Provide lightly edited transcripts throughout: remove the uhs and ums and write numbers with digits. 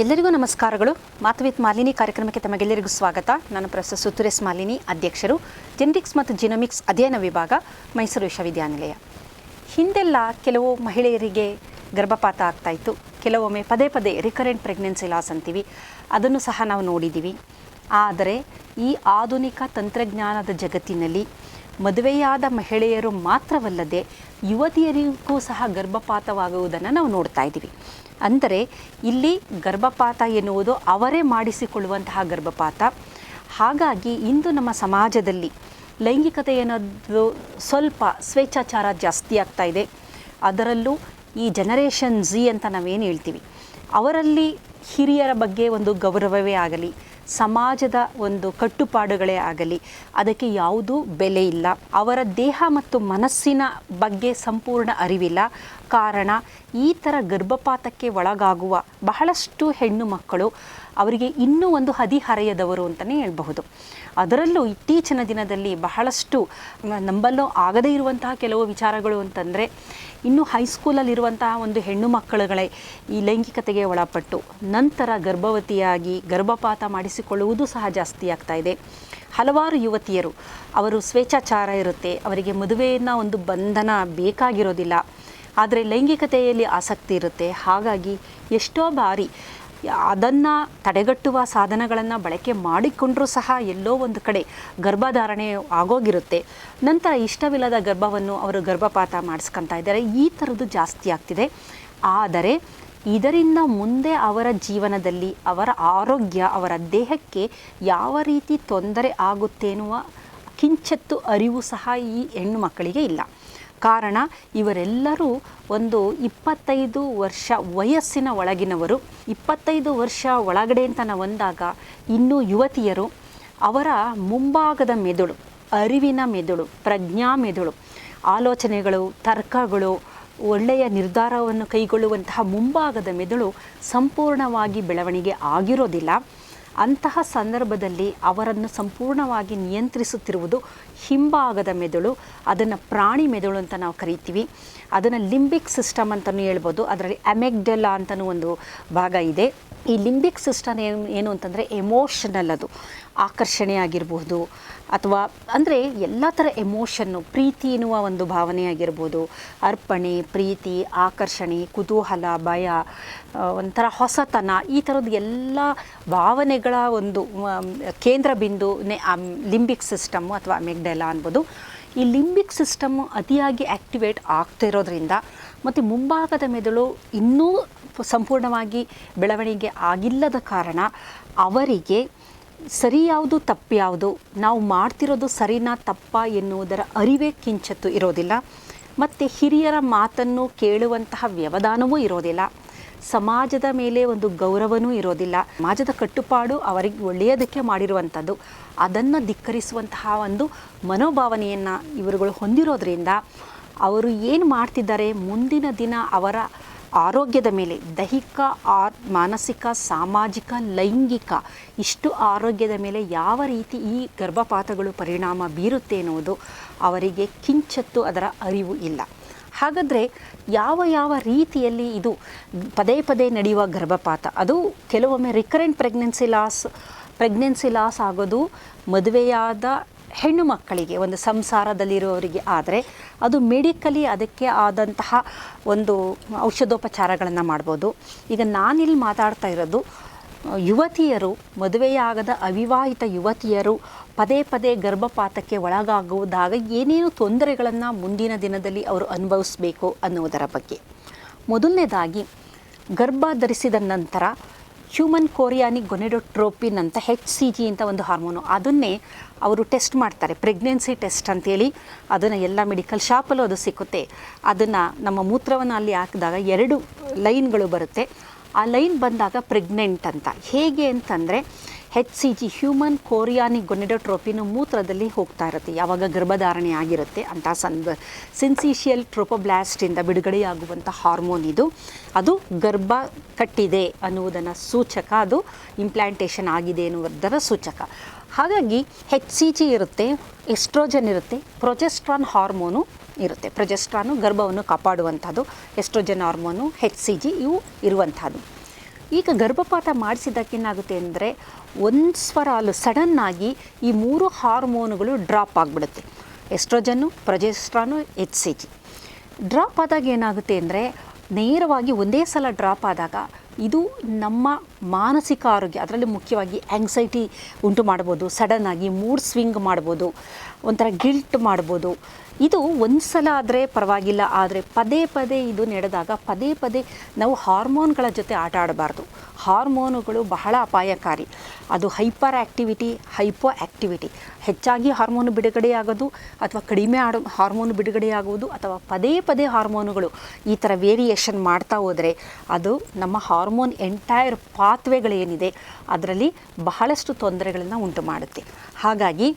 ಎಲ್ಲರಿಗೂ ನಮಸ್ಕಾರಗಳು. ಮಾತು ವಿತ್ ಮಾಲಿನಿ ಕಾರ್ಯಕ್ರಮಕ್ಕೆ ತಮಗೆಲ್ಲರಿಗೂ ಸ್ವಾಗತ. ನಾನು ಪ್ರೊಫೆಸರ್ ಸುತುರೇಸ್ ಮಾಲಿನಿ, ಅಧ್ಯಕ್ಷರು, ಜೆನೆಟಿಕ್ಸ್ ಮತ್ತು ಜಿನೋಮಿಕ್ಸ್ ಅಧ್ಯಯನ ವಿಭಾಗ, ಮೈಸೂರು ವಿಶ್ವವಿದ್ಯಾನಿಲಯ. ಹಿಂದೆಲ್ಲ ಕೆಲವು ಮಹಿಳೆಯರಿಗೆ ಗರ್ಭಪಾತ ಆಗ್ತಾಯಿತ್ತು. ಕೆಲವೊಮ್ಮೆ ಪದೇ ಪದೇ ರಿಕರೆಂಟ್ ಪ್ರೆಗ್ನೆನ್ಸಿ ಲಾಸ್ ಅಂತೀವಿ, ಅದನ್ನು ಸಹ ನಾವು ನೋಡಿದ್ದೀವಿ. ಆದರೆ ಈ ಆಧುನಿಕ ತಂತ್ರಜ್ಞಾನದ ಜಗತ್ತಿನಲ್ಲಿ ಮದುವೆಯಾದ ಮಹಿಳೆಯರು ಮಾತ್ರವಲ್ಲದೆ ಯುವತಿಯರಿಗೂ ಸಹ ಗರ್ಭಪಾತವಾಗುವುದನ್ನು ನಾವು ನೋಡ್ತಾ ಇದ್ದೀವಿ. ಅಂದರೆ ಇಲ್ಲಿ ಗರ್ಭಪಾತ ಎನ್ನುವುದು ಅವರೇ ಮಾಡಿಸಿಕೊಳ್ಳುವಂತಹ ಗರ್ಭಪಾತ. ಹಾಗಾಗಿ ಇಂದು ನಮ್ಮ ಸಮಾಜದಲ್ಲಿ ಲೈಂಗಿಕತೆ ಅನ್ನೋದು ಸ್ವಲ್ಪ ಸ್ವೇಚ್ಛಾಚಾರ ಜಾಸ್ತಿ ಆಗ್ತಾ ಇದೆ. ಅದರಲ್ಲೂ ಈ ಜನರೇಷನ್ ಝಿ ಅಂತ ನಾವೇನು ಹೇಳ್ತೀವಿ, ಅವರಲ್ಲಿ ಹಿರಿಯರ ಬಗ್ಗೆ ಒಂದು ಗೌರವವೇ ಆಗಲಿ, ಸಮಾಜದ ಒಂದು ಕಟ್ಟುಪಾಡುಗಳೇ ಆಗಲಿ, ಅದಕ್ಕೆ ಯಾವುದೂ ಬೆಲೆ ಇಲ್ಲ. ಅವರ ದೇಹ ಮತ್ತು ಮನಸ್ಸಿನ ಬಗ್ಗೆ ಸಂಪೂರ್ಣ ಅರಿವಿಲ್ಲ. ಕಾರಣ, ಈ ಥರ ಗರ್ಭಪಾತಕ್ಕೆ ಒಳಗಾಗುವ ಬಹಳಷ್ಟು ಹೆಣ್ಣು ಮಕ್ಕಳು ಅವರಿಗೆ ಇನ್ನೂ ಒಂದು ಹದಿಹರೆಯದವರು ಅಂತಲೇ ಹೇಳ್ಬಹುದು. ಅದರಲ್ಲೂ ಇತ್ತೀಚಿನ ದಿನದಲ್ಲಿ ಬಹಳಷ್ಟು ನಂಬಲು ಆಗದೇ ಇರುವಂತಹ ಕೆಲವು ವಿಚಾರಗಳು ಅಂತಂದರೆ, ಇನ್ನು ಹೈಸ್ಕೂಲಲ್ಲಿರುವಂತಹ ಒಂದು ಹೆಣ್ಣು ಮಕ್ಕಳುಗಳೇ ಈ ಲೈಂಗಿಕತೆಗೆ ಒಳಪಟ್ಟು ನಂತರ ಗರ್ಭವತಿಯಾಗಿ ಗರ್ಭಪಾತ ಮಾಡಿಸಿಕೊಳ್ಳುವುದು ಸಹ ಜಾಸ್ತಿ ಆಗ್ತಾ ಇದೆ. ಹಲವಾರು ಯುವತಿಯರು ಅವರು ಸ್ವೇಚ್ಛಾಚಾರ ಇರುತ್ತೆ, ಅವರಿಗೆ ಮದುವೆಯನ್ನು ಒಂದು ಬಂಧನ ಬೇಕಾಗಿರೋದಿಲ್ಲ, ಆದರೆ ಲೈಂಗಿಕತೆಯಲ್ಲಿ ಆಸಕ್ತಿ ಇರುತ್ತೆ. ಹಾಗಾಗಿ ಎಷ್ಟೋ ಬಾರಿ ಅದನ್ನು ತಡೆಗಟ್ಟುವ ಸಾಧನಗಳನ್ನು ಬಳಕೆ ಮಾಡಿಕೊಂಡರೂ ಸಹ ಎಲ್ಲೋ ಒಂದು ಕಡೆ ಗರ್ಭಧಾರಣೆ ಆಗೋಗಿರುತ್ತೆ. ನಂತರ ಇಷ್ಟವಿಲ್ಲದ ಗರ್ಭವನ್ನು ಅವರು ಗರ್ಭಪಾತ ಮಾಡಿಸ್ಕೊತಾ ಇದ್ದಾರೆ. ಈ ಥರದ್ದು ಜಾಸ್ತಿ ಆಗ್ತಿದೆ. ಆದರೆ ಇದರಿಂದ ಮುಂದೆ ಅವರ ಜೀವನದಲ್ಲಿ ಅವರ ಆರೋಗ್ಯ, ಅವರ ದೇಹಕ್ಕೆ ಯಾವ ರೀತಿ ತೊಂದರೆ ಆಗುತ್ತೆ ಎನ್ನುವ ಕಿಂಚಿತ್ತು ಅರಿವು ಸಹ ಈ ಹೆಣ್ಣು ಮಕ್ಕಳಿಗೆ ಇಲ್ಲ. ಕಾರಣ, ಇವರೆಲ್ಲರೂ ಒಂದು 25 ವರ್ಷ ವಯಸ್ಸಿನ ಒಳಗಿನವರು. 25 ವರ್ಷ ಒಳಗಡೆ ಅಂತ ನಾವು ಅಂದಾಗ ಇನ್ನೂ ಯುವತಿಯರು, ಅವರ ಮುಂಭಾಗದ ಮೆದುಳು, ಅರಿವಿನ ಮೆದುಳು, ಪ್ರಜ್ಞಾ ಮೆದುಳು, ಆಲೋಚನೆಗಳು, ತರ್ಕಗಳು, ಒಳ್ಳೆಯ ನಿರ್ಧಾರವನ್ನು ಕೈಗೊಳ್ಳುವಂತಹ ಮುಂಭಾಗದ ಮೆದುಳು ಸಂಪೂರ್ಣವಾಗಿ ಬೆಳವಣಿಗೆ ಆಗಿರೋದಿಲ್ಲ. ಅಂತಹ ಸಂದರ್ಭದಲ್ಲಿ ಅವರನ್ನು ಸಂಪೂರ್ಣವಾಗಿ ನಿಯಂತ್ರಿಸುತ್ತಿರುವುದು ಹಿಂಭಾಗದ ಮೆದುಳು. ಅದನ್ನು ಪ್ರಾಣಿ ಮೆದುಳು ಅಂತ ನಾವು ಕರಿತೀವಿ. ಅದನ್ನು ಲಿಂಬಿಕ್ ಸಿಸ್ಟಮ್ ಅಂತಲೂ ಹೇಳ್ಬೋದು. ಅದರಲ್ಲಿ ಅಮೆಗ್ಡೆಲಾ ಅಂತಲೂ ಒಂದು ಭಾಗ ಇದೆ. ಈ ಲಿಂಬಿಕ್ ಸಿಸ್ಟಮ್ ಏನು ಅಂತಂದರೆ ಎಮೋಷನಲ್, ಅದು ಆಕರ್ಷಣೆ ಆಗಿರ್ಬೋದು, ಅಥವಾ ಅಂದರೆ ಎಲ್ಲ ಥರ ಎಮೋಷನ್ನು, ಪ್ರೀತಿ ಎನ್ನುವ ಒಂದು ಭಾವನೆ ಆಗಿರ್ಬೋದು, ಅರ್ಪಣೆ, ಪ್ರೀತಿ, ಆಕರ್ಷಣೆ, ಕುತೂಹಲ, ಭಯ, ಒಂಥರ ಹೊಸತನ, ಈ ಥರದ್ದು ಎಲ್ಲ ಭಾವನೆಗಳ ಒಂದು ಕೇಂದ್ರ ಬಿಂದುನೇ ಲಿಂಬಿಕ್ ಸಿಸ್ಟಮ್ಮು ಅಥವಾ ಅಮೆಗ್ಡೆಲಾ ಅನ್ಬೋದು. ಈ ಲಿಂಬಿಕ್ ಸಿಸ್ಟಮ್ಮು ಅತಿಯಾಗಿ ಆ್ಯಕ್ಟಿವೇಟ್ ಆಗ್ತಿರೋದ್ರಿಂದ ಮತ್ತು ಮುಂಭಾಗದ ಮೆದುಳು ಇನ್ನೂ ಸಂಪೂರ್ಣವಾಗಿ ಬೆಳವಣಿಗೆ ಆಗಿಲ್ಲದ ಕಾರಣ ಅವರಿಗೆ ಸರಿ ಯಾವುದು ತಪ್ಪು ಯಾವುದು, ನಾವು ಮಾಡ್ತಿರೋದು ಸರಿನಾ ತಪ್ಪಾ ಎನ್ನುವುದರ ಅರಿವೇ ಕಿಂಚಿತ್ತು ಇರೋದಿಲ್ಲ. ಮತ್ತು ಹಿರಿಯರ ಮಾತನ್ನು ಕೇಳುವಂತಹ ವ್ಯವಧಾನವೂ ಇರೋದಿಲ್ಲ. ಸಮಾಜದ ಮೇಲೆ ಒಂದು ಗೌರವವೂ ಇರೋದಿಲ್ಲ. ಸಮಾಜದ ಕಟ್ಟುಪಾಡು ಅವರಿಗೆ ಒಳ್ಳೆಯದಕ್ಕೆ ಮಾಡಿರುವಂಥದ್ದು, ಅದನ್ನು ಧಿಕ್ಕರಿಸುವಂತಹ ಒಂದು ಮನೋಭಾವನೆಯನ್ನು ಇವರುಗಳು ಹೊಂದಿರೋದ್ರಿಂದ ಅವರು ಏನು ಮಾಡ್ತಿದ್ದಾರೆ, ಮುಂದಿನ ದಿನ ಅವರ ಆರೋಗ್ಯದ ಮೇಲೆ, ದೈಹಿಕ, ಮಾನಸಿಕ, ಸಾಮಾಜಿಕ, ಲೈಂಗಿಕ ಇಷ್ಟು ಆರೋಗ್ಯದ ಮೇಲೆ ಯಾವ ರೀತಿ ಈ ಗರ್ಭಪಾತಗಳು ಪರಿಣಾಮ ಬೀರುತ್ತೆ ಎನ್ನುವುದು ಅವರಿಗೆ ಕಿಂಚಿತ್ತು ಅದರ ಅರಿವು ಇಲ್ಲ. ಹಾಗಾದರೆ ಯಾವ ರೀತಿಯಲ್ಲಿ ಇದು ಪದೇ ಪದೇ ನಡೆಯುವ ಗರ್ಭಪಾತ, ಅದು ಕೆಲವೊಮ್ಮೆ ರಿಕರೆಂಟ್ ಪ್ರೆಗ್ನೆನ್ಸಿ ಲಾಸ್ ಆಗೋದು ಮದುವೆಯಾದ ಹೆಣ್ಣು ಮಕ್ಕಳಿಗೆ, ಒಂದು ಸಂಸಾರದಲ್ಲಿರುವವರಿಗೆ ಆದರೆ ಅದು ಮೆಡಿಕಲಿ ಅದಕ್ಕೆ ಆದಂತಹ ಒಂದು ಔಷಧೋಪಚಾರಗಳನ್ನು ಮಾಡ್ಬೋದು. ಈಗ ನಾನಿಲ್ಲಿ ಮಾತಾಡ್ತಾ ಇರೋದು ಯುವತಿಯರು, ಮದುವೆಯಾಗದ ಅವಿವಾಹಿತ ಯುವತಿಯರು ಪದೇ ಪದೇ ಗರ್ಭಪಾತಕ್ಕೆ ಒಳಗಾಗುವುದಾಗ ಏನೇನು ತೊಂದರೆಗಳನ್ನು ಮುಂದಿನ ದಿನದಲ್ಲಿ ಅವರು ಅನುಭವಿಸಬೇಕು ಅನ್ನುವುದರ ಬಗ್ಗೆ. ಮೊದಲನೇದಾಗಿ, ಗರ್ಭ ಧರಿಸಿದ ನಂತರ ಹ್ಯೂಮನ್ ಕೊರಿಯಾನಿಕ್ ಗೊನೆಡೋಟ್ರೋಪಿನ್ ಅಂತ HCG ಅಂತ ಒಂದು ಹಾರ್ಮೋನು, ಅದನ್ನೇ ಅವರು ಟೆಸ್ಟ್ ಮಾಡ್ತಾರೆ, ಪ್ರೆಗ್ನೆನ್ಸಿ ಟೆಸ್ಟ್ ಅಂತೇಳಿ. ಅದನ್ನು ಎಲ್ಲ ಮೆಡಿಕಲ್ ಶಾಪಲ್ಲೂ ಅದು ಸಿಕ್ಕುತ್ತೆ. ಅದನ್ನು ನಮ್ಮ ಮೂತ್ರವನ್ನು ಅಲ್ಲಿ ಹಾಕಿದಾಗ 2 ಲೈನ್ಗಳು ಬರುತ್ತೆ. ಆ ಲೈನ್ ಬಂದಾಗ ಪ್ರೆಗ್ನೆಂಟ್ ಅಂತ. ಹೇಗೆ ಅಂತಂದರೆ HCG ಹ್ಯೂಮನ್ ಕೊರಿಯಾನಿಕ್ ಗೊನೆಡೋಟ್ರೋಪಿನ್ ಮೂತ್ರದಲ್ಲಿ ಹೋಗ್ತಾ ಇರುತ್ತೆ ಯಾವಾಗ ಗರ್ಭಧಾರಣೆ ಆಗಿರುತ್ತೆ ಅಂತ ಸಿನ್ಸಿಷಿಯಲ್ ಟ್ರೋಪೋಬ್ಲಾಸ್ಟಿಂದ ಬಿಡುಗಡೆಯಾಗುವಂಥ ಹಾರ್ಮೋನ್ ಇದು. ಅದು ಗರ್ಭ ಕಟ್ಟಿದೆ ಅನ್ನುವುದನ್ನು ಸೂಚಕ, ಅದು ಇಂಪ್ಲಾಂಟೇಷನ್ ಆಗಿದೆ ಎನ್ನುವುದರ ಸೂಚಕ. ಹಾಗಾಗಿ HCG ಇರುತ್ತೆ, ಎಸ್ಟ್ರೋಜನ್ ಇರುತ್ತೆ, ಪ್ರೊಜೆಸ್ಟ್ರಾನ್ ಹಾರ್ಮೋನು ಇರುತ್ತೆ. ಪ್ರೊಜೆಸ್ಟ್ರಾನು ಗರ್ಭವನ್ನು ಕಾಪಾಡುವಂಥದ್ದು, ಎಸ್ಟ್ರೋಜನ್ ಹಾರ್ಮೋನು, HCG ಇವು ಇರುವಂಥದ್ದು. ಈಗ ಗರ್ಭಪಾತ ಮಾಡಿಸಿದ್ದಕ್ಕೇನಾಗುತ್ತೆ ಅಂದರೆ ಒಂದು ಸ್ವರ ಅಲ್ಲೂ ಸಡನ್ನಾಗಿ ಈ 3 ಹಾರ್ಮೋನುಗಳು ಡ್ರಾಪ್ ಆಗಿಬಿಡುತ್ತೆ. ಎಸ್ಟ್ರೋಜನ್ನು, ಪ್ರೊಜೆಸ್ಟ್ರಾನು, HCG ಡ್ರಾಪ್ ಆದಾಗ ಏನಾಗುತ್ತೆ ಅಂದರೆ ನೇರವಾಗಿ ಒಂದೇ ಸಲ ಡ್ರಾಪ್ ಆದಾಗ ಇದು ನಮ್ಮ ಮಾನಸಿಕ ಆರೋಗ್ಯ, ಅದರಲ್ಲಿ ಮುಖ್ಯವಾಗಿ ಆ್ಯಂಗ್ಸೈಟಿ ಉಂಟು ಮಾಡ್ಬೋದು, ಸಡನ್ನಾಗಿ ಮೂಡ್ ಸ್ವಿಂಗ್ ಮಾಡ್ಬೋದು, ಒಂಥರ ಗಿಲ್ಟ್ ಮಾಡ್ಬೋದು. ಇದು ಒಂದು ಸಲ ಆದರೆ ಪರವಾಗಿಲ್ಲ, ಆದರೆ ಪದೇ ಪದೇ ಇದು ನಡೆದಾಗ ಪದೇ ಪದೇ ನಾವು ಹಾರ್ಮೋನ್ಗಳ ಜೊತೆ ಆಟ ಆಡಬಾರ್ದು. ಹಾರ್ಮೋನುಗಳು ಬಹಳ ಅಪಾಯಕಾರಿ. ಅದು ಹೈಪರ್ ಆ್ಯಕ್ಟಿವಿಟಿ, ಹೈಪೋ ಆ್ಯಕ್ಟಿವಿಟಿ, ಹೆಚ್ಚಾಗಿ ಹಾರ್ಮೋನು ಬಿಡುಗಡೆಯಾಗೋದು ಅಥವಾ ಕಡಿಮೆ ಹಾರ್ಮೋನು ಬಿಡುಗಡೆಯಾಗುವುದು, ಅಥವಾ ಪದೇ ಪದೇ ಹಾರ್ಮೋನುಗಳು ಈ ಥರ ವೇರಿಯೇಷನ್ ಮಾಡ್ತಾ ಹೋದರೆ ಅದು ನಮ್ಮ ಹಾರ್ಮೋನ್ ಎಂಟೈರ್ ಪಾತ್ವೆಗಳೇನಿದೆ ಅದರಲ್ಲಿ ಬಹಳಷ್ಟು ತೊಂದರೆಗಳನ್ನು ಉಂಟು ಮಾಡುತ್ತೆ. ಹಾಗಾಗಿ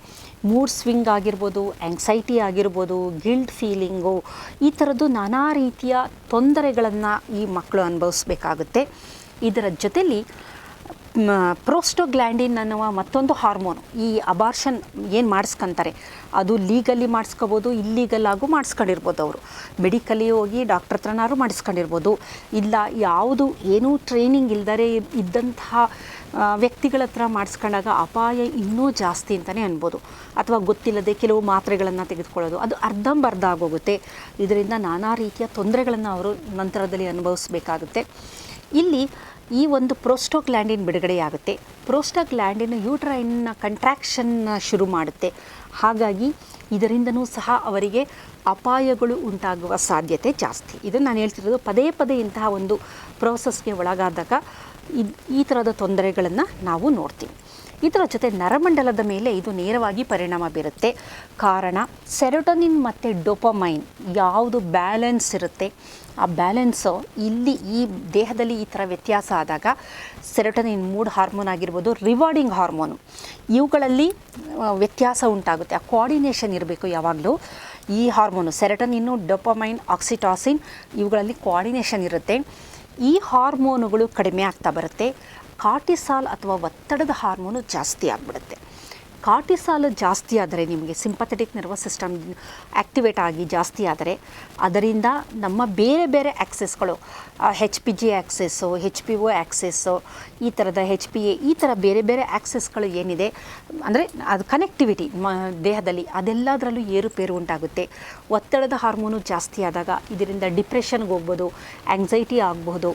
ಮೂಡ್ ಸ್ವಿಂಗ್ ಆಗಿರ್ಬೋದು, ಆ್ಯಂಗ್ಸೈಟಿ ಆಗಿರ್ಬೋದು, ಗಿಲ್ಟ್ ಫೀಲಿಂಗು, ಈ ಥರದ್ದು ನಾನಾ ರೀತಿಯ ತೊಂದರೆಗಳನ್ನು ಈ ಮಕ್ಕಳು ಅನುಭವಿಸ್ಬೇಕಾಗುತ್ತೆ. ಇದರ ಜೊತೆಲಿ ಪ್ರೋಸ್ಟೋಗ್ಲ್ಯಾಂಡಿನ್ ಅನ್ನುವ ಮತ್ತೊಂದು ಹಾರ್ಮೋನು, ಈ ಅಬಾರ್ಷನ್ ಏನು ಮಾಡಿಸ್ಕೊಂತಾರೆ ಅದು ಲೀಗಲಿ ಮಾಡಿಸ್ಕೋಬೋದು, ಇಲ್ಲೀಗಲ್ ಆಗು ಮಾಡಿಸ್ಕೊಂಡಿರ್ಬೋದು. ಅವರು ಮೆಡಿಕಲಿ ಹೋಗಿ ಡಾಕ್ಟ್ರ್ ಹತ್ರನಾರು ಮಾಡಿಸ್ಕೊಂಡಿರ್ಬೋದು, ಇಲ್ಲ ಯಾವುದು ಏನೂ ಟ್ರೈನಿಂಗ್ ಇಲ್ದರೆ ಇದ್ದಂತಹ ವ್ಯಕ್ತಿಗಳ ಹತ್ರ ಮಾಡಿಸ್ಕೊಂಡಾಗ ಅಪಾಯ ಇನ್ನೂ ಜಾಸ್ತಿ ಅಂತಲೇ ಅನ್ಬೋದು. ಅಥವಾ ಗೊತ್ತಿಲ್ಲದೆ ಕೆಲವು ಮಾತ್ರೆಗಳನ್ನು ತೆಗೆದುಕೊಳ್ಳೋದು, ಅದು ಅರ್ಧಂಬರ್ಧ ಆಗೋಗುತ್ತೆ. ಇದರಿಂದ ನಾನಾ ರೀತಿಯ ತೊಂದರೆಗಳನ್ನು ಅವರು ನಂತರದಲ್ಲಿ ಅನುಭವಿಸಬೇಕಾಗುತ್ತೆ. ಇಲ್ಲಿ ಈ ಒಂದು ಪ್ರೋಸ್ಟೋಗ್ಲ್ಯಾಂಡಿನ್ ಬಿಡುಗಡೆಯಾಗುತ್ತೆ. ಪ್ರೋಸ್ಟೋಗ್ಲ್ಯಾಂಡಿನ್ ಯೂಟ್ರೈನ್ನ ಕಂಟ್ರಾಕ್ಷನ್ನ ಶುರು ಮಾಡುತ್ತೆ. ಹಾಗಾಗಿ ಇದರಿಂದನೂ ಸಹ ಅವರಿಗೆ ಅಪಾಯಗಳು ಉಂಟಾಗುವ ಸಾಧ್ಯತೆ ಜಾಸ್ತಿ. ಇದು ನಾನು ಹೇಳ್ತಿರೋದು ಪದೇ ಪದೇ ಇಂತಹ ಒಂದು ಪ್ರೋಸೆಸ್ಗೆ ಒಳಗಾದಾಗ ಈ ಥರದ ತೊಂದರೆಗಳನ್ನು ನಾವು ನೋಡ್ತೀವಿ. ಇದರ ಜೊತೆ ನರಮಂಡಲದ ಮೇಲೆ ಇದು ನೇರವಾಗಿ ಪರಿಣಾಮ ಬೀರುತ್ತೆ. ಕಾರಣ ಸೆರೋಟೋನಿನ್ ಮತ್ತು ಡೋಪಮೈನ್ ಯಾವುದು ಬ್ಯಾಲೆನ್ಸ್ ಇರುತ್ತೆ, ಆ ಬ್ಯಾಲೆನ್ಸು ಇಲ್ಲಿ ಈ ದೇಹದಲ್ಲಿ ಈ ಥರ ವ್ಯತ್ಯಾಸ ಆದಾಗ ಸೆರೋಟೋನಿನ್ ಮೂಡ್ ಹಾರ್ಮೋನ್ ಆಗಿರ್ಬೋದು, ರಿವಾರ್ಡಿಂಗ್ ಹಾರ್ಮೋನು, ಇವುಗಳಲ್ಲಿ ವ್ಯತ್ಯಾಸ ಉಂಟಾಗುತ್ತೆ. ಆ ಕೋಆರ್ಡಿನೇಷನ್ ಇರಬೇಕು ಯಾವಾಗಲೂ. ಈ ಹಾರ್ಮೋನು ಸೆರೋಟೋನಿನ್ನು, ಡೋಪಮೈನ್, ಆಕ್ಸಿಟಾಸಿನ್ ಇವುಗಳಲ್ಲಿ ಕೋಆರ್ಡಿನೇಷನ್ ಇರುತ್ತೆ. ಈ ಹಾರ್ಮೋನುಗಳು ಕಡಿಮೆ ಆಗ್ತಾ ಬರುತ್ತೆ. ಕಾರ್ಟಿಸಾಲ್ ಅಥವಾ ಒತ್ತಡದ ಹಾರ್ಮೋನು ಜಾಸ್ತಿ ಆಗಿಬಿಡುತ್ತೆ. ಕಾರ್ಟಿಸಾಲ್ ಜಾಸ್ತಿ ಆದರೆ ನಿಮಗೆ ಸಿಂಪಥೆಟಿಕ್ ನರ್ವಸ್ ಸಿಸ್ಟಮ್ ಆ್ಯಕ್ಟಿವೇಟ್ ಆಗಿ ಜಾಸ್ತಿ ಆದರೆ ಅದರಿಂದ ನಮ್ಮ ಬೇರೆ ಬೇರೆ ಆ್ಯಕ್ಸೆಸ್ಗಳು, HPG ಆ್ಯಕ್ಸೆಸ್ಸು, HPO ಆ್ಯಕ್ಸೆಸ್ಸು, ಈ ಥರದ HPA, ಈ ಥರ ಬೇರೆ ಬೇರೆ ಆ್ಯಕ್ಸೆಸ್ಗಳು ಏನಿದೆ ಅಂದರೆ ಅದು ಕನೆಕ್ಟಿವಿಟಿ ದೇಹದಲ್ಲಿ ಅದೆಲ್ಲದರಲ್ಲೂ ಏರುಪೇರು ಉಂಟಾಗುತ್ತೆ. ಒತ್ತಡದ ಹಾರ್ಮೋನು ಜಾಸ್ತಿ ಆದಾಗ ಇದರಿಂದ ಡಿಪ್ರೆಷನ್ಗೆ ಹೋಗ್ಬೋದು, ಆ್ಯಂಗ್ಸೈಟಿ ಆಗಬಹುದು.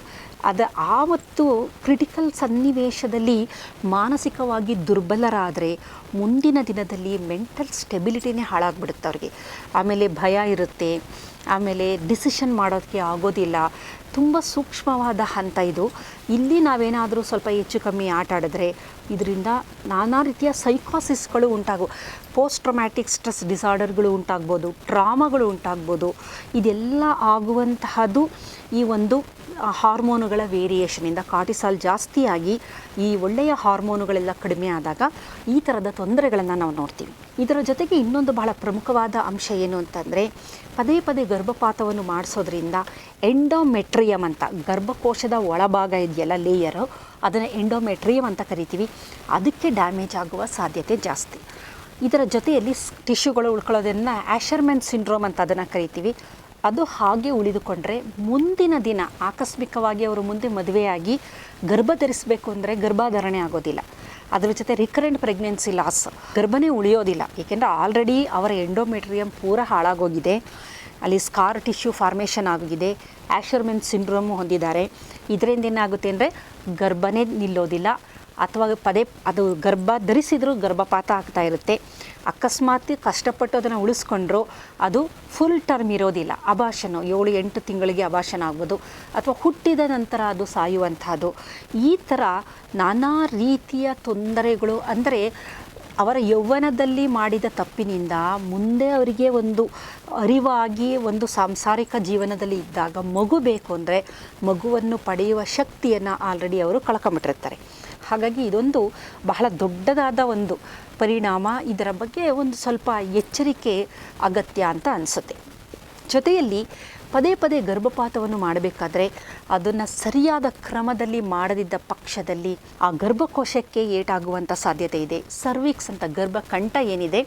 ಅದು ಆವತ್ತು ಕ್ರಿಟಿಕಲ್ ಸನ್ನಿವೇಶದಲ್ಲಿ ಮಾನಸಿಕವಾಗಿ ದುರ್ಬಲರಾದರೆ ಮುಂದಿನ ದಿನದಲ್ಲಿ ಮೆಂಟಲ್ ಸ್ಟೆಬಿಲಿಟಿನೇ ಹಾಳಾಗ್ಬಿಡುತ್ತೆ ಅವ್ರಿಗೆ. ಆಮೇಲೆ ಭಯ ಇರುತ್ತೆ, ಆಮೇಲೆ ಡಿಸಿಷನ್ ಮಾಡೋಕ್ಕೆ ಆಗೋದಿಲ್ಲ. ತುಂಬ ಸೂಕ್ಷ್ಮವಾದ ಹಂತ ಇದು. ಇಲ್ಲಿ ನಾವೇನಾದರೂ ಸ್ವಲ್ಪ ಹೆಚ್ಚು ಕಮ್ಮಿ ಆಟ ಆಡಿದ್ರೆ ಇದರಿಂದ ನಾನಾ ರೀತಿಯ ಸೈಕೋಸಿಸ್ಗಳು ಪೋಸ್ಟ್ ಟ್ರೊಮ್ಯಾಟಿಕ್ ಸ್ಟ್ರೆಸ್ ಡಿಸಾರ್ಡರ್ಗಳು ಉಂಟಾಗ್ಬೋದು, ಟ್ರಾಮಾಗಳು ಉಂಟಾಗ್ಬೋದು. ಇದೆಲ್ಲ ಆಗುವಂತಹದ್ದು ಈ ಒಂದು ಹಾರ್ಮೋನುಗಳ ವೇರಿಯೇಷನಿಂದ. ಕಾರ್ಟಿಸಾಲ್ ಜಾಸ್ತಿಯಾಗಿ ಈ ಒಳ್ಳೆಯ ಹಾರ್ಮೋನುಗಳೆಲ್ಲ ಕಡಿಮೆ ಆದಾಗ ಈ ಥರದ ತೊಂದರೆಗಳನ್ನು ನಾವು ನೋಡ್ತೀವಿ. ಇದರ ಜೊತೆಗೆ ಇನ್ನೊಂದು ಬಹಳ ಪ್ರಮುಖವಾದ ಅಂಶ ಏನು ಅಂತಂದರೆ, ಪದೇ ಪದೇ ಗರ್ಭಪಾತವನ್ನು ಮಾಡಿಸೋದ್ರಿಂದ ಎಂಡೋಮೆಟ್ರಿಯಮ್ ಅಂತ ಗರ್ಭಕೋಶದ ಒಳಭಾಗ ಇದೆಯಲ್ಲ ಲೇಯರು, ಅದನ್ನು ಎಂಡೋಮೆಟ್ರಿಯಮ್ ಅಂತ ಕರಿತೀವಿ. ಅದಕ್ಕೆ ಡ್ಯಾಮೇಜ್ ಆಗುವ ಸಾಧ್ಯತೆ ಜಾಸ್ತಿ. ಇದರ ಜೊತೆಯಲ್ಲಿ ಟಿಶ್ಯೂಗಳು ಉಳ್ಕೊಳ್ಳೋದನ್ನು ಆ್ಯಶರ್ಮನ್ ಸಿಂಡ್ರೋಮ್ ಅಂತ ಅದನ್ನು ಕರಿತೀವಿ. ಅದು ಹಾಗೆ ಉಳಿದುಕೊಂಡ್ರೆ ಮುಂದಿನ ದಿನ ಆಕಸ್ಮಿಕವಾಗಿ ಅವರು ಮುಂದೆ ಮದುವೆಯಾಗಿ ಗರ್ಭ ಧರಿಸಬೇಕು ಅಂದರೆ ಗರ್ಭಧಾರಣೆ ಆಗೋದಿಲ್ಲ. ಅದರ ಜೊತೆ ರಿಕರೆಂಟ್ ಪ್ರೆಗ್ನೆನ್ಸಿ ಲಾಸ್, ಗರ್ಭನೇ ಉಳಿಯೋದಿಲ್ಲ. ಏಕೆಂದರೆ ಆಲ್ರೆಡಿ ಅವರ ಎಂಡೋಮೆಟ್ರಿಯಮ್ ಪೂರ ಹಾಳಾಗೋಗಿದೆ, ಅಲ್ಲಿ ಸ್ಕಾರ್ ಟಿಶ್ಯೂ ಫಾರ್ಮೇಷನ್ ಆಗಿದೆ, ಆ್ಯಶರ್ಮನ್ ಸಿಂಡ್ರೋಮು ಹೊಂದಿದ್ದಾರೆ. ಇದರಿಂದ ಏನಾಗುತ್ತೆ ಅಂದರೆ ಗರ್ಭನೇ ನಿಲ್ಲೋದಿಲ್ಲ, ಅಥವಾ ಅದು ಗರ್ಭ ಧರಿಸಿದರೂ ಗರ್ಭಪಾತ ಆಗ್ತಾ ಇರುತ್ತೆ. ಅಕಸ್ಮಾತ್ ಕಷ್ಟಪಟ್ಟು ಅದನ್ನು ಉಳಿಸ್ಕೊಂಡ್ರು ಅದು ಫುಲ್ ಟರ್ಮ್ ಇರೋದಿಲ್ಲ. ಅಬಾರ್ಷನು 7-8 ತಿಂಗಳಿಗೆ ಅಬಾರ್ಷನ್ ಆಗ್ಬೋದು, ಅಥವಾ ಹುಟ್ಟಿದ ನಂತರ ಅದು ಸಾಯುವಂಥದ್ದು. ಈ ಥರ ನಾನಾ ರೀತಿಯ ತೊಂದರೆಗಳು, ಅಂದರೆ ಅವರ ಯೌವನದಲ್ಲಿ ಮಾಡಿದ ತಪ್ಪಿನಿಂದ ಮುಂದೆ ಅವರಿಗೆ ಒಂದು ಅರಿವಾಗಿ ಒಂದು ಸಾಂಸಾರಿಕ ಜೀವನದಲ್ಲಿ ಇದ್ದಾಗ ಮಗು ಬೇಕು ಅಂದರೆ ಮಗುವನ್ನು ಪಡೆಯುವ ಶಕ್ತಿಯನ್ನು ಆಲ್ರೆಡಿ ಅವರು ಕಳ್ಕೊಂಬಿಟ್ಟಿರ್ತಾರೆ. ಹಾಗಾಗಿ ಇದೊಂದು ಬಹಳ ದೊಡ್ಡದಾದ ಒಂದು ಪರಿಣಾಮ. ಇದರ ಬಗ್ಗೆ ಒಂದು ಸ್ವಲ್ಪ ಎಚ್ಚರಿಕೆ ಅಗತ್ಯ ಅಂತ ಅನಿಸುತ್ತೆ. ಜೊತೆಯಲ್ಲಿ ಪದೇ ಪದೇ ಗರ್ಭಪಾತವನ್ನು ಮಾಡಬೇಕಾದ್ರೆ ಅದನ್ನು ಸರಿಯಾದ ಕ್ರಮದಲ್ಲಿ ಮಾಡದಿದ್ದ ಪಕ್ಷದಲ್ಲಿ ಆ ಗರ್ಭಕೋಶಕ್ಕೆ ಏಟಾಗುವಂಥ ಸಾಧ್ಯತೆ ಇದೆ. ಸರ್ವಿಕ್ಸ್ ಅಂತ ಗರ್ಭಕಂಠ ಏನಿದೆ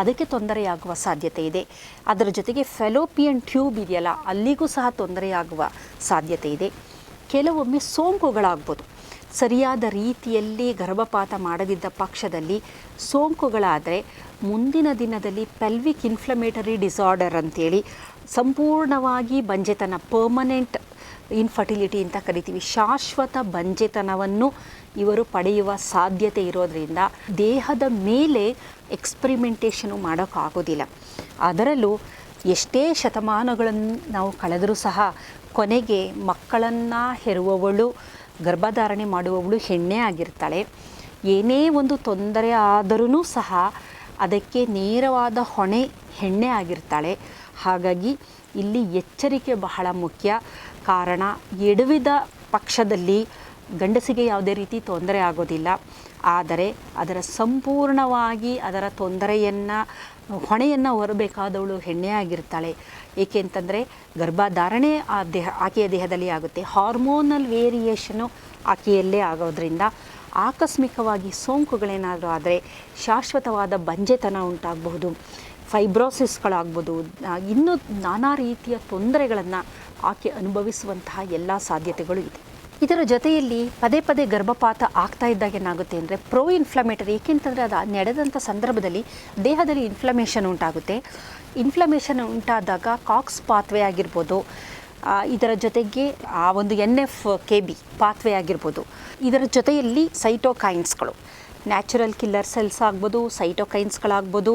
ಅದಕ್ಕೆ ತೊಂದರೆಯಾಗುವ ಸಾಧ್ಯತೆ ಇದೆ. ಅದರ ಜೊತೆಗೆ ಫೆಲೋಪಿಯನ್ ಟ್ಯೂಬ್ ಇದೆಯಲ್ಲ ಅಲ್ಲಿಗೂ ಸಹ ತೊಂದರೆಯಾಗುವ ಸಾಧ್ಯತೆ ಇದೆ. ಕೆಲವೊಮ್ಮೆ ಸೋಂಕುಗಳಾಗ್ಬೋದು. ಸರಿಯಾದ ರೀತಿಯಲ್ಲಿ ಗರ್ಭಪಾತ ಮಾಡದಿದ್ದ ಪಕ್ಷದಲ್ಲಿ ಸೋಂಕುಗಳಾದರೆ ಮುಂದಿನ ದಿನದಲ್ಲಿ ಪೆಲ್ವಿಕ್ ಇನ್ಫ್ಲಮೇಟರಿ ಡಿಸಾರ್ಡರ್ ಅಂತೇಳಿ ಸಂಪೂರ್ಣವಾಗಿ ಬಂಜೆತನ, ಪರ್ಮನೆಂಟ್ ಇನ್ಫರ್ಟಿಲಿಟಿ ಅಂತ ಕರಿತೀವಿ, ಶಾಶ್ವತ ಬಂಜೆತನವನ್ನು ಇವರು ಪಡೆಯುವ ಸಾಧ್ಯತೆ ಇರೋದರಿಂದ ದೇಹದ ಮೇಲೆ ಎಕ್ಸ್ಪರಿಮೆಂಟೇಷನು ಮಾಡೋಕ್ಕಾಗೋದಿಲ್ಲ. ಅದರಲ್ಲೂ ಎಷ್ಟೇ ಶತಮಾನಗಳನ್ನು ನಾವು ಕಳೆದರೂ ಸಹ ಕೊನೆಗೆ ಮಕ್ಕಳನ್ನು ಹೆರುವವಳು, ಗರ್ಭಧಾರಣೆ ಮಾಡುವವಳು ಹೆಣ್ಣೇ ಆಗಿರ್ತಾಳೆ. ಏನೇ ಒಂದು ತೊಂದರೆ ಆದರೂ ಸಹ ಅದಕ್ಕೆ ನೇರವಾದ ಹೊಣೆ ಹೆಣ್ಣೇ ಆಗಿರ್ತಾಳೆ. ಹಾಗಾಗಿ ಇಲ್ಲಿ ಎಚ್ಚರಿಕೆ ಬಹಳ ಮುಖ್ಯ. ಕಾರಣ, ಎಡವಿದ ಪಕ್ಷದಲ್ಲಿ ಗಂಡಸಿಗೆ ಯಾವುದೇ ರೀತಿ ತೊಂದರೆ ಆಗೋದಿಲ್ಲ, ಆದರೆ ಅದರ ಸಂಪೂರ್ಣವಾಗಿ ಅದರ ಹೊಣೆಯನ್ನು ಹೊರಬೇಕಾದವಳು ಹೆಣ್ಣೇ ಆಗಿರ್ತಾಳೆ. ಏಕೆಂತಂದರೆ ಗರ್ಭಧಾರಣೆ ಆಕೆಯ ದೇಹದಲ್ಲಿ ಆಗುತ್ತೆ, ಹಾರ್ಮೋನಲ್ ವೇರಿಯೇಷನು ಆಕೆಯಲ್ಲೇ ಆಗೋದ್ರಿಂದ ಆಕಸ್ಮಿಕವಾಗಿ ಸೋಂಕುಗಳೇನಾದರೂ ಆದರೆ ಶಾಶ್ವತವಾದ ಬಂಜೆತನ ಉಂಟಾಗಬಹುದು, ಫೈಬ್ರೋಸಿಸ್ಗಳಾಗ್ಬೋದು, ಇನ್ನೂ ನಾನಾ ರೀತಿಯ ತೊಂದರೆಗಳನ್ನು ಆಕೆ ಅನುಭವಿಸುವಂತಹ ಎಲ್ಲ ಸಾಧ್ಯತೆಗಳು ಇದೆ. ಇದರ ಜೊತೆಯಲ್ಲಿ ಪದೇ ಪದೇ ಗರ್ಭಪಾತ ಆಗ್ತಾ ಇದ್ದಾಗ ಏನಾಗುತ್ತೆ ಅಂದರೆ ಪ್ರೋ ಇನ್ಫ್ಲಮೇಟರಿ, ಏಕೆಂತಂದರೆ ಅದು ನಡೆದಂಥ ಸಂದರ್ಭದಲ್ಲಿ ದೇಹದಲ್ಲಿ ಇನ್ಫ್ಲಮೇಷನ್ ಉಂಟಾಗುತ್ತೆ. ಇನ್ಫ್ಲಮೇಷನ್ ಉಂಟಾದಾಗ ಕಾಕ್ಸ್ ಪಾತ್ವೆ ಆಗಿರ್ಬೋದು, ಇದರ ಜೊತೆಗೆ ಆ ಒಂದು NF-kB ಪಾತ್ವೆ ಆಗಿರ್ಬೋದು, ಇದರ ಜೊತೆಯಲ್ಲಿ ಸೈಟೋಕೈನ್ಸ್ಗಳು, ನ್ಯಾಚುರಲ್ ಕಿಲ್ಲರ್ ಸೆಲ್ಸ್ ಆಗ್ಬೋದು, ಸೈಟೋಕೈನ್ಸ್ಗಳಾಗ್ಬೋದು,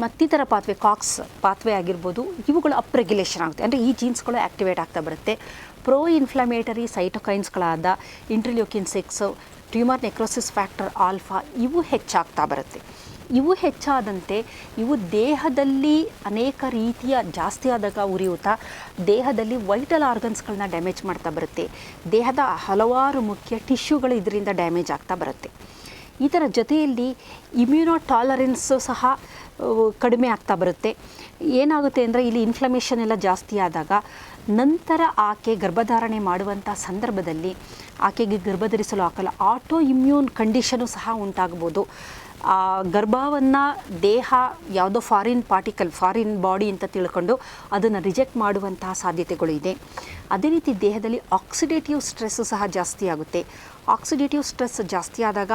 ಮತ್ತಿತರ ಪಾತ್ವೆ, ಕಾಕ್ಸ್ ಪಾತ್ವೆ ಆಗಿರ್ಬೋದು, ಇವುಗಳು ಅಪ್ರೆಗ್ಯುಲೇಷನ್ ಆಗುತ್ತೆ. ಅಂದರೆ ಈ ಜೀನ್ಸ್ಗಳು ಆ್ಯಕ್ಟಿವೇಟ್ ಆಗ್ತಾ ಬರುತ್ತೆ. ಪ್ರೋ ಇನ್ಫ್ಲಮೇಟರಿ ಸೈಟೋಕೈನ್ಸ್ಗಳಾದ interleukin 6, tumour necrosis factor alpha ಇವು ಹೆಚ್ಚಾಗ್ತಾ ಬರುತ್ತೆ. ಇವು ಹೆಚ್ಚಾದಂತೆ ಇವು ದೇಹದಲ್ಲಿ ಅನೇಕ ರೀತಿಯ ಜಾಸ್ತಿ ಆದಾಗ ಉರಿಯೂತ ದೇಹದಲ್ಲಿ ವೈಟಲ್ ಆರ್ಗನ್ಸ್ಗಳನ್ನ ಡ್ಯಾಮೇಜ್ ಮಾಡ್ತಾ ಬರುತ್ತೆ. ದೇಹದ ಹಲವಾರು ಮುಖ್ಯ ಟಿಶ್ಯೂಗಳು ಇದರಿಂದ ಡ್ಯಾಮೇಜ್ ಆಗ್ತಾ ಬರುತ್ತೆ. ಇದರ ಜೊತೆಯಲ್ಲಿ ಇಮ್ಯುನೋ ಟಾಲರೆನ್ಸು ಸಹ ಕಡಿಮೆ ಆಗ್ತಾ ಬರುತ್ತೆ. ಏನಾಗುತ್ತೆ ಅಂದರೆ ಇಲ್ಲಿ ಇನ್ಫ್ಲಮೇಷನ್ ಎಲ್ಲ ಜಾಸ್ತಿ ಆದಾಗ ನಂತರ ಆಕೆ ಗರ್ಭಧಾರಣೆ ಮಾಡುವಂಥ ಸಂದರ್ಭದಲ್ಲಿ ಆಕೆಗೆ ಗರ್ಭಧರಿಸಲು ಆಗಲ್ಲ, ಆಟೋ ಇಮ್ಯೂನ್ ಕಂಡೀಷನು ಸಹ ಉಂಟಾಗ್ಬೋದು. ಗರ್ಭವನ್ನು ದೇಹ ಯಾವುದೋ ಫಾರಿನ್ ಬಾಡಿ ಅಂತ ತಿಳ್ಕೊಂಡು ಅದನ್ನು ರಿಜೆಕ್ಟ್ ಮಾಡುವಂತಹ ಸಾಧ್ಯತೆಗಳು ಇದೆ. ಅದೇ ರೀತಿ ದೇಹದಲ್ಲಿ ಆಕ್ಸಿಡೇಟಿವ್ ಸ್ಟ್ರೆಸ್ಸು ಸಹ ಜಾಸ್ತಿ ಆಗುತ್ತೆ. ಆಕ್ಸಿಡೇಟಿವ್ ಸ್ಟ್ರೆಸ್ ಜಾಸ್ತಿ ಆದಾಗ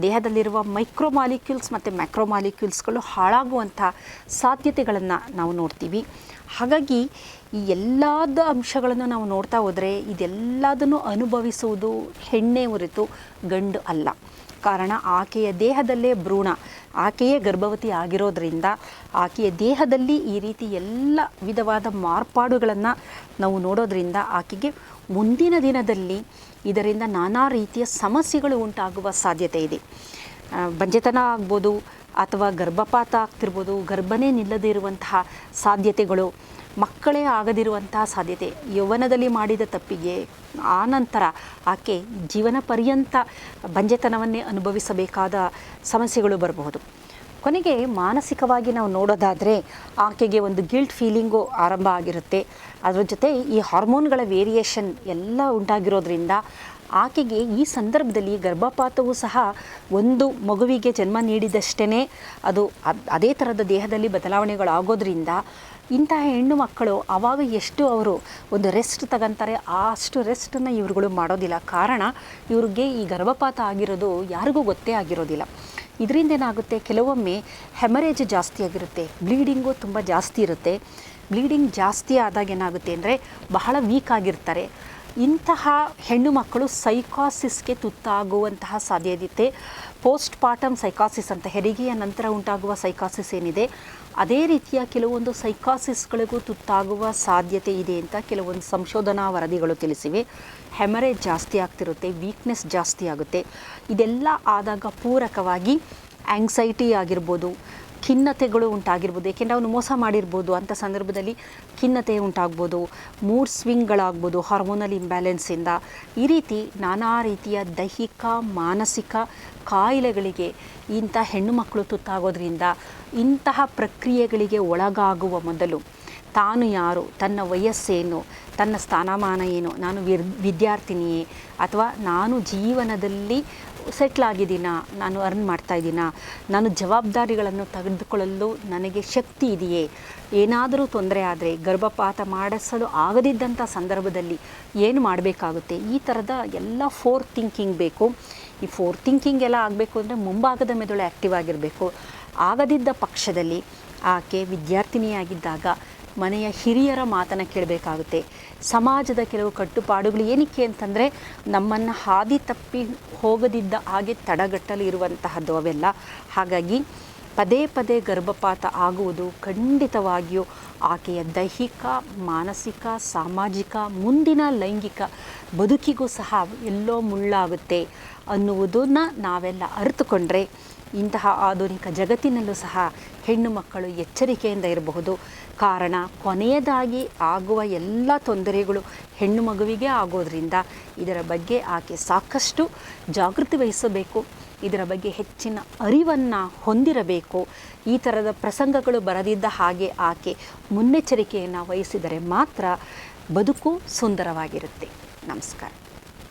ದೇಹದಲ್ಲಿರುವ ಮೈಕ್ರೋಮಾಲಿಕ್ಯೂಲ್ಸ್ ಮತ್ತು ಮ್ಯಾಕ್ರೋಮಾಲಿಕ್ಯೂಲ್ಸ್ಗಳು ಹಾಳಾಗುವಂಥ ಸಾಧ್ಯತೆಗಳನ್ನು ನಾವು ನೋಡ್ತೀವಿ. ಹಾಗಾಗಿ ಈ ಎಲ್ಲದ ಅಂಶಗಳನ್ನು ನಾವು ನೋಡ್ತಾ ಹೋದರೆ ಇದೆಲ್ಲದನ್ನು ಅನುಭವಿಸುವುದು ಹೆಣ್ಣೇ ಹೊರತು ಗಂಡು ಅಲ್ಲ. ಕಾರಣ ಆಕೆಯ ದೇಹದಲ್ಲೇ ಭ್ರೂಣ, ಆಕೆಯೇ ಗರ್ಭವತಿ ಆಗಿರೋದ್ರಿಂದ ಆಕೆಯ ದೇಹದಲ್ಲಿ ಈ ರೀತಿ ಎಲ್ಲ ವಿಧವಾದ ಮಾರ್ಪಾಡುಗಳನ್ನು ನಾವು ನೋಡೋದ್ರಿಂದ ಆಕೆಗೆ ಮುಂದಿನ ದಿನದಲ್ಲಿ ಇದರಿಂದ ನಾನಾ ರೀತಿಯ ಸಮಸ್ಯೆಗಳು ಉಂಟಾಗುವ ಸಾಧ್ಯತೆ ಇದೆ. ಬಂಜೆತನ ಆಗ್ಬೋದು ಅಥವಾ ಗರ್ಭಪಾತ ಆಗ್ತಿರ್ಬೋದು, ಗರ್ಭನೇ ನಿಲ್ಲದೇ ಇರುವಂತಹ ಸಾಧ್ಯತೆಗಳು, ಮಕ್ಕಳೇ ಆಗದಿರುವಂತಹ ಸಾಧ್ಯತೆ, ಯೌವನದಲ್ಲಿ ಮಾಡಿದ ತಪ್ಪಿಗೆ ಆನಂತರ ಆಕೆ ಜೀವನ ಪರ್ಯಂತ ಬಂಜೆತನವನ್ನೇ ಅನುಭವಿಸಬೇಕಾದ ಸಮಸ್ಯೆಗಳು ಬರಬಹುದು. ಕೊನೆಗೆ ಮಾನಸಿಕವಾಗಿ ನಾವು ನೋಡೋದಾದರೆ ಆಕೆಗೆ ಒಂದು ಗಿಲ್ಟ್ ಫೀಲಿಂಗು ಆರಂಭ ಆಗಿರುತ್ತೆ. ಅದರ ಜೊತೆ ಈ ಹಾರ್ಮೋನ್ಗಳ ವೇರಿಯೇಷನ್ ಎಲ್ಲ ಉಂಟಾಗಿರೋದ್ರಿಂದ ಆಕೆಗೆ ಈ ಸಂದರ್ಭದಲ್ಲಿ ಗರ್ಭಪಾತವೂ ಸಹ ಒಂದು ಮಗುವಿಗೆ ಜನ್ಮ ನೀಡಿದಷ್ಟೇ ಅದು ಅದೇ ಥರದ ದೇಹದಲ್ಲಿ ಬದಲಾವಣೆಗಳಾಗೋದ್ರಿಂದ ಇಂತಹ ಹೆಣ್ಣು ಮಕ್ಕಳು ಆವಾಗ ಎಷ್ಟು ಅವರು ಒಂದು ರೆಸ್ಟ್ ತಗೊಂತಾರೆ, ಅಷ್ಟು ರೆಸ್ಟನ್ನು ಇವ್ರುಗಳು ಮಾಡೋದಿಲ್ಲ. ಕಾರಣ ಇವ್ರಿಗೆ ಈ ಗರ್ಭಪಾತ ಆಗಿರೋದು ಯಾರಿಗೂ ಗೊತ್ತೇ ಆಗಿರೋದಿಲ್ಲ. ಇದರಿಂದ ಏನಾಗುತ್ತೆ, ಕೆಲವೊಮ್ಮೆ ಹೆಮರೇಜ್ ಜಾಸ್ತಿ ಆಗಿರುತ್ತೆ, ಬ್ಲೀಡಿಂಗು ತುಂಬ ಜಾಸ್ತಿ ಇರುತ್ತೆ. ಬ್ಲೀಡಿಂಗ್ ಜಾಸ್ತಿ ಆದಾಗ ಏನಾಗುತ್ತೆ ಅಂದರೆ ಬಹಳ ವೀಕ್ ಆಗಿರ್ತಾರೆ. ಇಂತಹ ಹೆಣ್ಣು ಮಕ್ಕಳು ಸೈಕಾಸಿಸ್ಗೆ ತುತ್ತಾಗುವಂತಹ ಸಾಧ್ಯತೆ, ಪೋಸ್ಟ್ ಪಾರ್ಟಮ್ ಸೈಕಾಸಿಸ್ ಅಂತ, ಹೆರಿಗೆಯ ನಂತರ ಉಂಟಾಗುವ ಸೈಕಾಸಿಸ್ ಏನಿದೆ ಅದೇ ರೀತಿಯ ಕೆಲವೊಂದು ಸೈಕಾಸಿಸ್ಗಳಿಗೂ ತುತ್ತಾಗುವ ಸಾಧ್ಯತೆ ಇದೆ ಅಂತ ಕೆಲವೊಂದು ಸಂಶೋಧನಾ ವರದಿಗಳು ತಿಳಿಸಿವೆ. ಹೆಮರೇಜ್ ಜಾಸ್ತಿ ಆಗ್ತಿರುತ್ತೆ, ವೀಕ್ನೆಸ್ ಜಾಸ್ತಿ ಆಗುತ್ತೆ. ಇದೆಲ್ಲ ಆದಾಗ ಪೂರಕವಾಗಿ ಆ್ಯಂಗ್ಸೈಟಿ ಆಗಿರ್ಬೋದು, ಖಿನ್ನತೆಗಳು ಉಂಟಾಗಿರ್ಬೋದು, ಏಕೆಂದರೆ ಅವನು ಮೋಸ ಮಾಡಿರ್ಬೋದು, ಅಂಥ ಸಂದರ್ಭದಲ್ಲಿ ಖಿನ್ನತೆ ಉಂಟಾಗ್ಬೋದು, ಮೂಡ್ ಸ್ವಿಂಗ್ಗಳಾಗ್ಬೋದು ಹಾರ್ಮೋನಲ್ ಇಂಬ್ಯಾಲೆನ್ಸಿಂದ. ಈ ರೀತಿ ನಾನಾ ರೀತಿಯ ದೈಹಿಕ ಮಾನಸಿಕ ಕಾಯಿಲೆಗಳಿಗೆ ಇಂಥ ಹೆಣ್ಣು ಮಕ್ಕಳು ತುತ್ತಾಗೋದ್ರಿಂದ ಇಂತಹ ಪ್ರಕ್ರಿಯೆಗಳಿಗೆ ಒಳಗಾಗುವ ಮೊದಲು ತಾನು ಯಾರು, ತನ್ನ ವಯಸ್ಸೇನು, ತನ್ನ ಸ್ಥಾನಮಾನ ಏನು, ನಾನು ವಿದ್ಯಾರ್ಥಿನಿಯೇ ಅಥವಾ ನಾನು ಜೀವನದಲ್ಲಿ ಸೆಟ್ಲ್ ಆಗಿದ್ದೀನಾ, ನಾನು ಅರ್ನ್ ಮಾಡ್ತಾಯಿದ್ದೀನಾ, ನಾನು ಜವಾಬ್ದಾರಿಗಳನ್ನು ತೆಗೆದುಕೊಳ್ಳಲು ನನಗೆ ಶಕ್ತಿ ಇದೆಯೇ, ಏನಾದರೂ ತೊಂದರೆ ಆದರೆ ಗರ್ಭಪಾತ ಮಾಡಿಸಲು ಆಗದಿದ್ದಂಥ ಸಂದರ್ಭದಲ್ಲಿ ಏನು ಮಾಡಬೇಕಾಗುತ್ತೆ, ಈ ಥರದ ಎಲ್ಲ ಫೋರ್ ಥಿಂಕಿಂಗ್ ಬೇಕು. ಈ ಫೋರ್ ಥಿಂಕಿಂಗ್ ಎಲ್ಲ ಆಗಬೇಕು ಅಂದರೆ ಮುಂಭಾಗದ ಮೆದುಳು ಆ್ಯಕ್ಟಿವ್ ಆಗಿರಬೇಕು. ಆಗದಿದ್ದ ಪಕ್ಷದಲ್ಲಿ ಆಕೆ ವಿದ್ಯಾರ್ಥಿನಿಯಾಗಿದ್ದಾಗ ಮನೆಯ ಹಿರಿಯರ ಮಾತನ್ನು ಕೇಳಬೇಕಾಗುತ್ತೆ. ಸಮಾಜದ ಕೆಲವು ಕಟ್ಟುಪಾಡುಗಳು ಏನಕ್ಕೆ ಅಂತಂದರೆ ನಮ್ಮನ್ನು ಹಾದಿ ತಪ್ಪಿ ಹೋಗದಿದ್ದ ಹಾಗೆ ತಡೆಗಟ್ಟಲು ಇರುವಂತಹದ್ದು ಅವೆಲ್ಲ. ಹಾಗಾಗಿ ಪದೇ ಪದೇ ಗರ್ಭಪಾತ ಆಗುವುದು ಖಂಡಿತವಾಗಿಯೂ ಆಕೆಯ ದೈಹಿಕ, ಮಾನಸಿಕ, ಸಾಮಾಜಿಕ, ಮುಂದಿನ ಲೈಂಗಿಕ ಬದುಕಿಗೂ ಸಹ ಎಲ್ಲೋ ಮುಳ್ಳಾಗುತ್ತೆ ಅನ್ನುವುದನ್ನು ನಾವೆಲ್ಲ ಅರಿತುಕೊಂಡ್ರೆ ಇಂತಹ ಆಧುನಿಕ ಜಗತ್ತಿನಲ್ಲೂ ಸಹ ಹೆಣ್ಣು ಮಕ್ಕಳು ಎಚ್ಚರಿಕೆಯಿಂದ ಇರಬಹುದು. ಕಾರಣ ಕೊನೆಯದಾಗಿ ಆಗುವ ಎಲ್ಲ ತೊಂದರೆಗಳು ಹೆಣ್ಣು ಮಗುವಿಗೆ ಆಗೋದ್ರಿಂದ ಇದರ ಬಗ್ಗೆ ಆಕೆ ಸಾಕಷ್ಟು ಜಾಗೃತಿ ವಹಿಸಬೇಕು. ಇದರ ಬಗ್ಗೆ ಹೆಚ್ಚಿನ ಅರಿವನ್ನು ಹೊಂದಿರಬೇಕು. ಈ ಥರದ ಪ್ರಸಂಗಗಳು ಬರದಿದ್ದ ಹಾಗೆ ಆಕೆ ಮುನ್ನೆಚ್ಚರಿಕೆಯನ್ನು ವಹಿಸಿದರೆ ಮಾತ್ರ ಬದುಕು ಸುಂದರವಾಗಿರುತ್ತೆ. ನಮಸ್ಕಾರ.